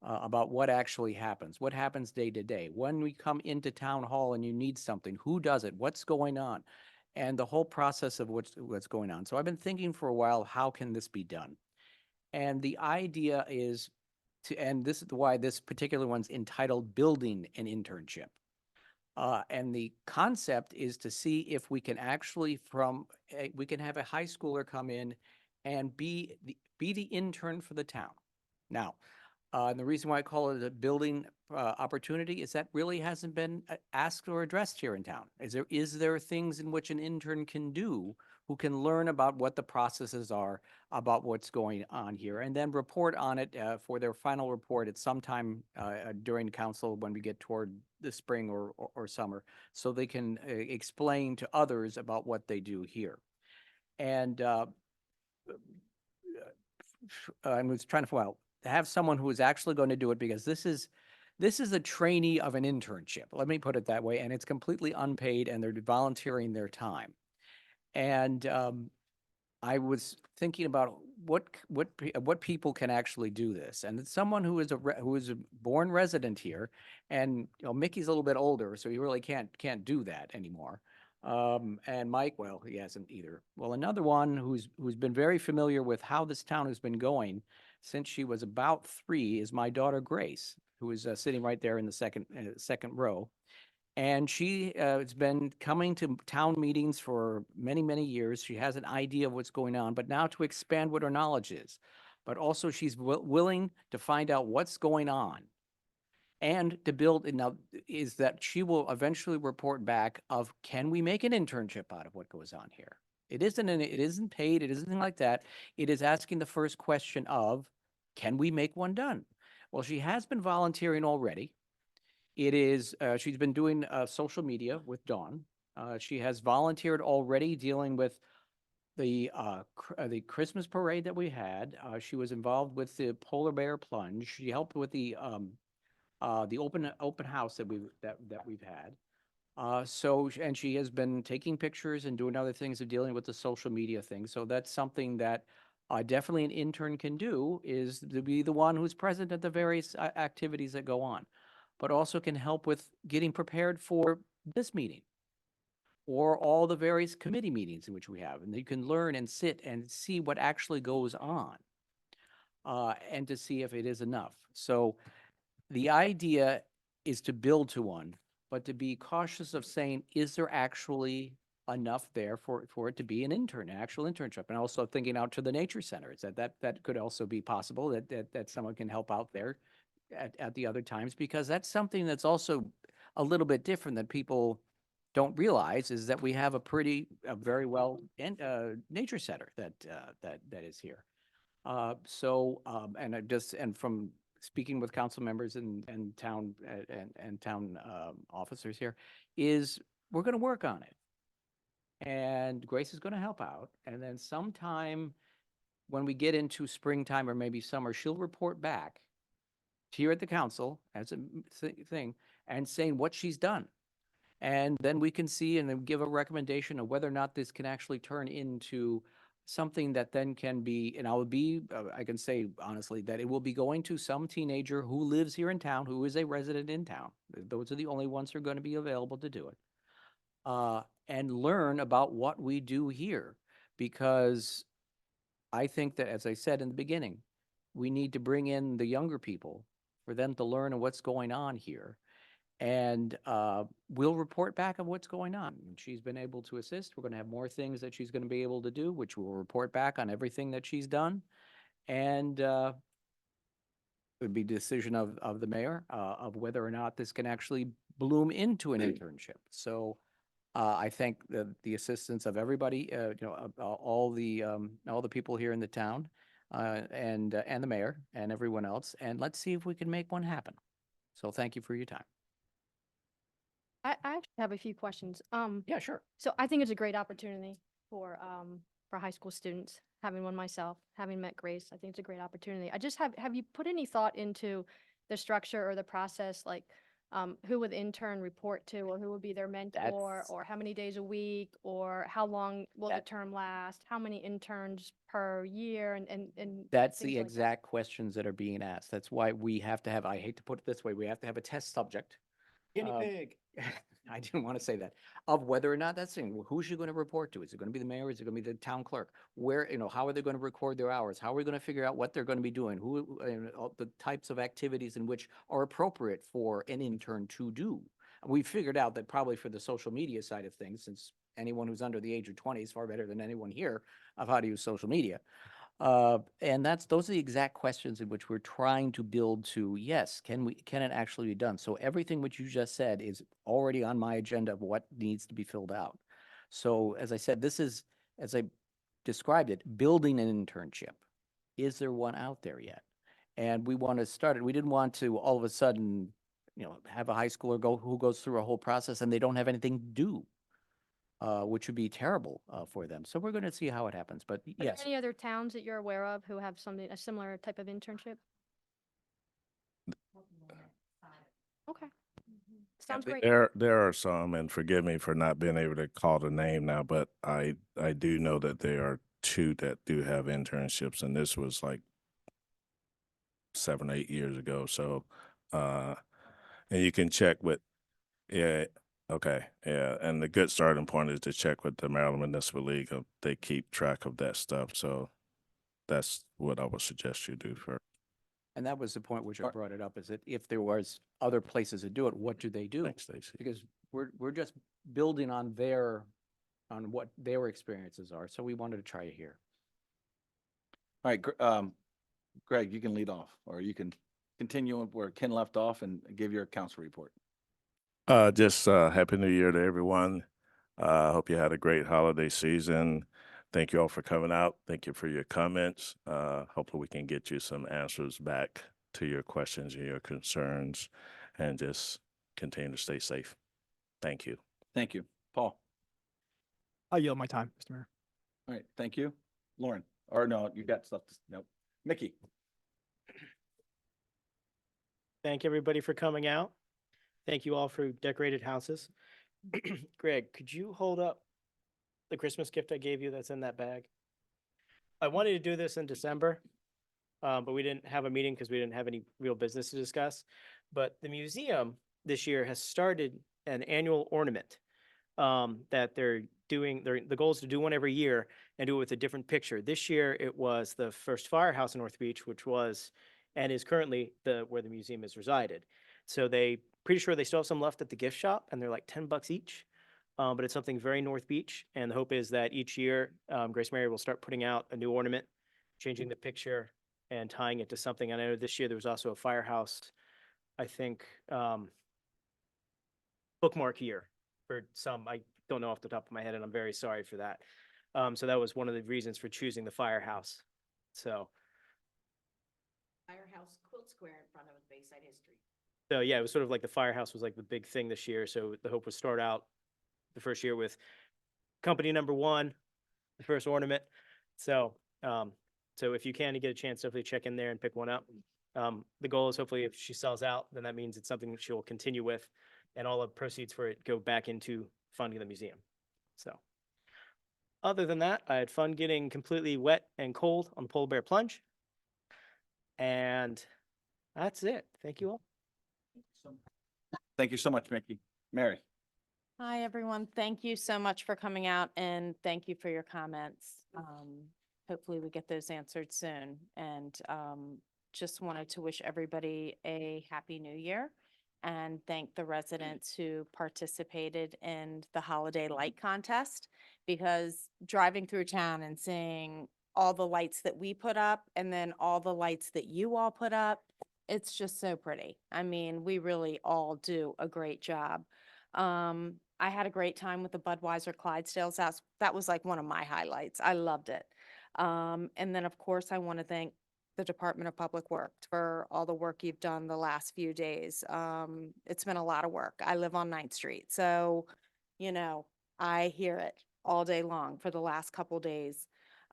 about what actually happens, what happens day to day. When we come into town hall and you need something, who does it, what's going on, and the whole process of what's going on. So I've been thinking for a while, how can this be done? And the idea is to, and this is why this particular one's entitled Building an Internship. And the concept is to see if we can actually we can have a high schooler come in and be the intern for the town. Now, and the reason why I call it a building opportunity is that really hasn't been asked or addressed here in town. Is there things in which an intern can do who can learn about what the processes are, about what's going on here, and then report on it for their final report at some time during council when we get toward the spring or summer, so they can explain to others about what they do here. And I was trying to, well, to have someone who is actually going to do it, because this is a trainee of an internship. Let me put it that way. And it's completely unpaid and they're volunteering their time. And I was thinking about what people can actually do this. And it's someone who is a born resident here, and Mickey's a little bit older, so he really can't do that anymore. And Mike, well, he hasn't either. Well, another one who's been very familiar with how this town has been going since she was about 3 is my daughter Grace, who is sitting right there in the second row. And she has been coming to town meetings for many, many years. She has an idea of what's going on, but now to expand what her knowledge is. But also she's willing to find out what's going on and to build, now, is that she will eventually report back of, can we make an internship out of what goes on here? It isn't paid, it isn't anything like that. It is asking the first question of, can we make one done? Well, she has been volunteering already. It is, she's been doing social media with Dawn. She has volunteered already dealing with the Christmas parade that we had. She was involved with the polar bear plunge. She helped with the open house that we've had. And she has been taking pictures and doing other things of dealing with the social media thing. So that's something that definitely an intern can do, is to be the one who's present at the various activities that go on, but also can help with getting prepared for this meeting or all the various committee meetings in which we have. And you can learn and sit and see what actually goes on and to see if it is enough. So the idea is to build to one, but to be cautious of saying, is there actually enough there for it to be an actual internship? And also thinking out to the nature centers, that could also be possible, that someone can help out there at the other times, because that's something that's also a little bit different that people don't realize, is that we have a very well nature center that is here. And from speaking with council members and town officers here, is we're going to work on it. And Grace is going to help out. And then sometime when we get into springtime or maybe summer, she'll report back here at the council as a thing and saying what she's done. And then we can see and then give a recommendation of whether or not this can actually turn into something that then can be, and I can say honestly that it will be going to some teenager who lives here in town, who is a resident in town. Those are the only ones who are going to be available to do it. And learn about what we do here. Because I think that, as I said in the beginning, we need to bring in the younger people for them to learn what's going on here. And we'll report back on what's going on. She's been able to assist. We're going to have more things that she's going to be able to do, which we'll report back on everything that she's done. And it would be decision of the mayor of whether or not this can actually bloom into an internship. So I thank the assistance of everybody, all the people here in the town, and the mayor and everyone else. And let's see if we can make one happen. So thank you for your time. I actually have a few questions. Yeah, sure. So I think it's a great opportunity for high school students, having one myself, having met Grace. I think it's a great opportunity. I just have you put any thought into the structure or the process, like who would the intern report to, or who would be their mentor, or how many days a week, or how long will the term last, how many interns per year, and That's things the like that? exact questions that are being asked. That's why we have to have, I hate to put it this way, we have to have a test subject. Guinea pig. I didn't want to say that, of whether or not that's thing. Who's she going to report to? Is it going to be the mayor? Is it going to be the town clerk? Where, how are they going to record their hours? How are we going to figure out what they're going to be doing? All the types of activities in which are appropriate for an intern to do. We figured out that probably for the social media side of things, since anyone who's under the age of 20 is far better than anyone here of how to use social media. And those are the exact questions in which we're trying to build to, yes, can it actually be done? So everything which you just said is already on my agenda of what needs to be filled out. So as I said, this is, as I described it, building an internship. Is there one out there yet? And we want to start it. We didn't want to all of a sudden, have a high schooler who goes through a whole process and they don't have anything to do. Which would be terrible for them. So we're going to see how it happens. But Are there yes, any other towns that you're aware of who have a similar type of internship? Okay. Sounds great. There are some, and forgive me for not being able to call the name now, but I do know that there are 2 that do have internships, and this was like 7, 8 years ago. So, and you can check with, yeah. Okay, yeah, and the good starting point is to check with the Maryland Municipal League. They keep track of that stuff, so that's what I would suggest you do first. and that was the point which I brought it up, is that if there was other places to do it, what do they do? Thanks, Stacy. Because we're just building on what their experiences are. So we wanted to try it here. All right, Greg, you can lead off, or you can continue where Ken left off and give your council report. Just Happy New Year to everyone. Hope you had a great holiday season. Thank you all for coming out. Thank you for your comments. Hopefully we can get you some answers back to your questions and your concerns, and just continue to stay safe. Thank you. Thank you. Paul? I yield my time, Mr. Mayor. All right, thank you. Lauren? Or no, you got stuff nope. Mickey? Thank everybody for coming out. Thank you all for decorated houses. Greg, could you hold up the Christmas gift I gave you that's in that bag? I wanted to do this in December, but we didn't have a meeting because we didn't have any real business to discuss. But the museum this year has started an annual ornament that they're doing. The goal is to do one every year and do it with a different picture. This year it was the first firehouse in North Beach, which was and is currently where the museum is resided. So pretty sure they still have some left at the gift shop, and they're like $10 each. But it's something very North Beach, and the hope is that each year Grace Mary will start putting out a new ornament, changing the picture and tying it to something. And I know this year there was also a firehouse, I think, bookmark year for some. I don't know off the top of my head, and I'm very sorry for that. So that was one of the reasons for choosing the firehouse. So Firehouse Quilt Square in front of Bayside History. So yeah, it was sort of like the firehouse was like the big thing this year. So the hope was start out the first year with company number 1, the first ornament. So, so if you can, to get a chance, definitely check in there and pick one up. The goal is hopefully if she sells out, then that means it's something that she'll continue with and all the proceeds for it go back into funding the museum. So, other than that, I had fun getting completely wet and cold on the polar bear plunge. And that's it. Thank you all. Thank you so much, Mickey. Mary? Hi, everyone. Thank you so much for coming out and thank you for your comments. Hopefully we get those answered soon. And just wanted to wish everybody a happy new year and thank the residents who participated in the holiday light contest, because driving through town and seeing all the lights that we put up and then all the lights that you all put up, it's just so pretty. I mean, we really all do a great job. I had a great time with the Budweiser Clydesdales. That was like one of my highlights. I loved it. And then, of course, I want to thank the Department of Public Works for all the work you've done the last few days. It's been a lot of work. I live on 9th Street, so, you know, I hear it all day long for the last couple days.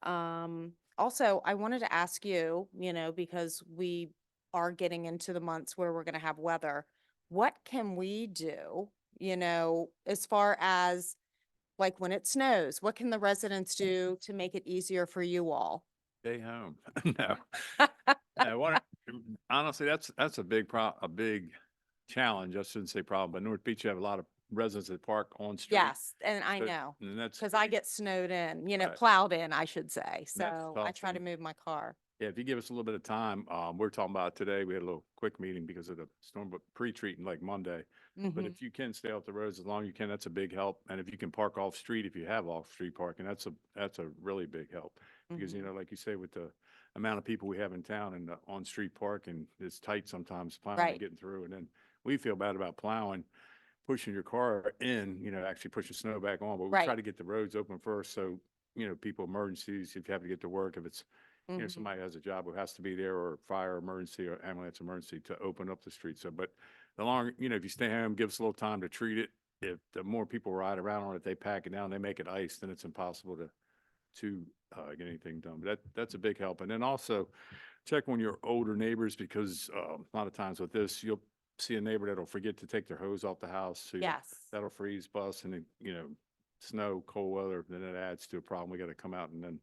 Also, I wanted to ask you, you know, because we are getting into the months where we're going to have weather, what can we do, you know, as far as like when it snows, what can the residents do to make it easier for you all? Stay home. No. Honestly, that's a big a big challenge. I shouldn't say problem, but North Beach, you have a lot of residents that park on street. Yes, and I So- know, And that's, because I get snowed in, you know, Right. plowed in, I should say. So I tough, try to and- move my car. yeah, if you give us a little bit of time, we're talking about today, we had a little quick meeting because of the storm, but pre-treating like Monday. But Mhm. if you can stay off the roads as long as you can, that's a big help. And if you can park off street, if you have off street parking, that's a really big help. Because, you Mhm. know, like you say, with the amount of people we have in town and the on-street parking, it's tight sometimes plowing and Right. getting through. And then we feel bad about plowing, pushing your car in, you know, actually pushing snow back on. But we try Right. to get the roads open first. So, you know, people emergencies, if you have to get to work, if it's, you know, Mhm. somebody has a job who has to be there, or fire emergency or ambulance emergency, to open up the street. So, but the longer, you know, if you stay home, give us a little time to treat it. If the more people ride around on it, they pack it down, they make it ice, then it's impossible to get anything done. But that's a big help. And then also check on your older neighbors, because a lot of times with this, you'll see a neighbor that'll forget to take their hose off the house. So Yes. that'll freeze, bust, and then, you know, snow, cold weather, then it adds to a problem. We got to come out and then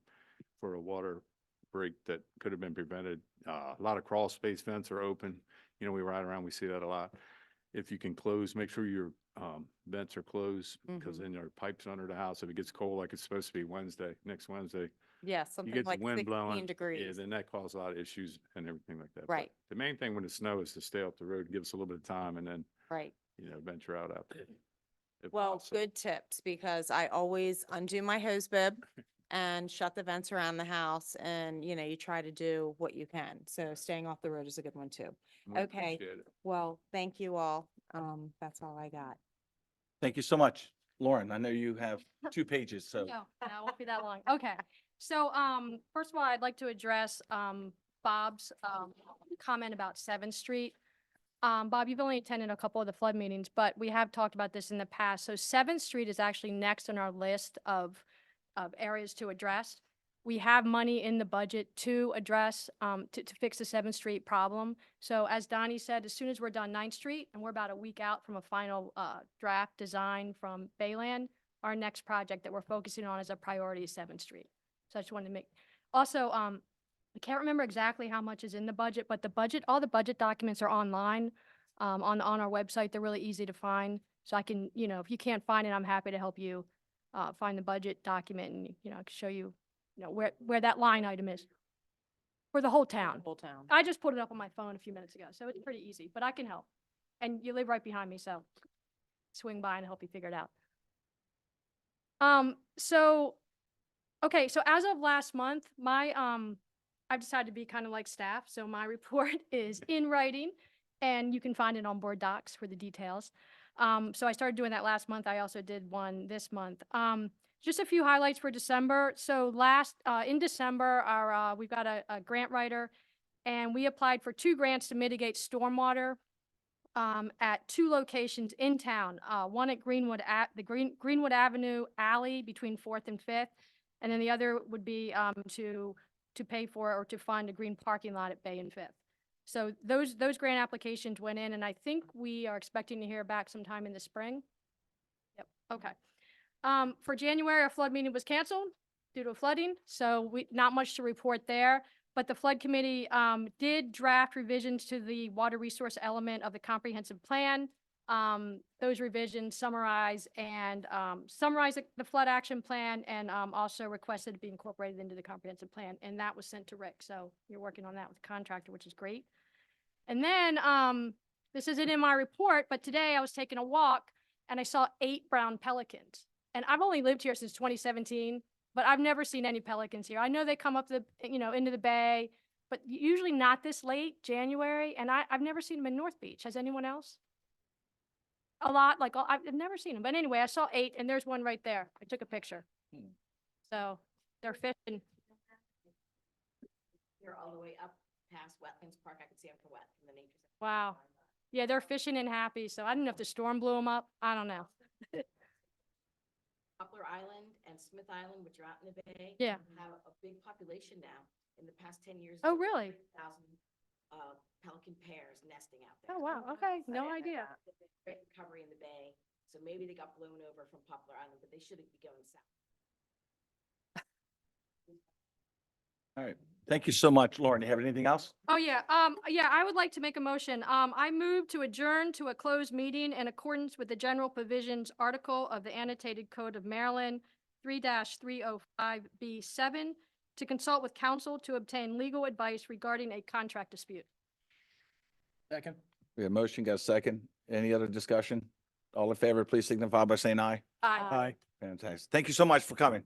for a water break that could have been prevented. A lot of crawl space vents are open. You know, we ride around, we see that a lot. If you can close, make sure your vents are closed, because Mhm. then there are pipes under the house. If it gets cold, like it's supposed to be next Wednesday, Yeah, you something get the like wind 16 blowing. Yeah, degrees. then that causes a lot of issues and everything like that. But Right. the main thing when it snows is to stay off the road, give us a little bit of time, and then, Right. you know, venture out there. if Well, possible. good tips, because I always undo my hose bib and shut the vents around the house, and, you know, you try to do what you can. So staying off the road is a good one too. We Okay. appreciate it. Well, thank you all. That's all I got. Thank you so much. Lauren, I know you have 2 pages, so. No, it won't be that long. Okay. So, first of all, I'd like to address, Bob's, comment about 7th Street. Bob, you've only attended a couple of the flood meetings, but we have talked about this in the past. So 7th Street is actually next on our list of areas to address. We have money in the budget to address, to fix the 7th Street problem. So as Donnie said, as soon as we're done 9th Street, and we're about a week out from a final, draft design from Bayland, our next project that we're focusing on as a priority is 7th Street. So I just wanted to make, also, I can't remember exactly how much is in the budget, but all the budget documents are online, on our website. They're really easy to find. So I can, you know, if you can't find it, I'm happy to help you, find the budget document, and, you know, I can show you, you know, where that line item is for the whole town. Whole town. I just put it up on my phone a few minutes ago, so it's pretty easy, but I can help. And you live right behind me, so swing by and help you figure it out. Okay, so as of last month, I've decided to be kind of like staff, so my report is in writing, and you can find it on board docs for the details. So I started doing that last month. I also did one this month. Just a few highlights for December. So in December, we've got a grant writer, and we applied for 2 grants to mitigate stormwater at 2 locations in town. One at Greenwood, Greenwood Avenue Alley between 4th and 5th, and then the other would be to pay for or to fund a green parking lot at Bay and 5th. So those grant applications went in, and I think we are expecting to hear back sometime in the spring. Yep, okay. For January, our flood meeting was canceled due to flooding, so not much to report there. But the flood committee, did draft revisions to the water resource element of the comprehensive plan. Those revisions summarize the flood action plan and, also requested to be incorporated into the comprehensive plan. And that was sent to Rick. So you're working on that with the contractor, which is great. And then, this isn't in my report, but today I was taking a walk and I saw 8 brown pelicans. And I've only lived here since 2017, but I've never seen any pelicans here. I know they come up into the bay, but usually not this late, January. And I've never seen them in North Beach. Has anyone else? A lot, I've never seen them. But anyway, I saw 8 and there's one right there. I took a picture. So they're fishing. They're all the way up past Wetlands Park. I could see them from the nature center. Wow. Yeah, they're fishing and happy. So I don't know if the storm blew them up. I don't know. Poplar Island and Smith Island, which are out in the bay. Yeah. Have a big population now. In the past 10 years. Oh, really? 3,000 pelican pairs nesting out there. Oh, wow. Okay. No idea. Great recovery in the bay. So maybe they got blown over from Poplar Island, but they shouldn't be going south. All right. Thank you so much, Lauren. Do you have anything else? Oh, yeah. Yeah, I would like to make a motion. I move to adjourn to a closed meeting in accordance with the general provisions article of the Annotated Code of Maryland 3-305B7 to consult with counsel to obtain legal advice regarding a contract dispute. Second. We have a motion, got a second. Any other discussion? All in favor, please signify by saying aye. Aye. Fantastic. Thank you so much for coming.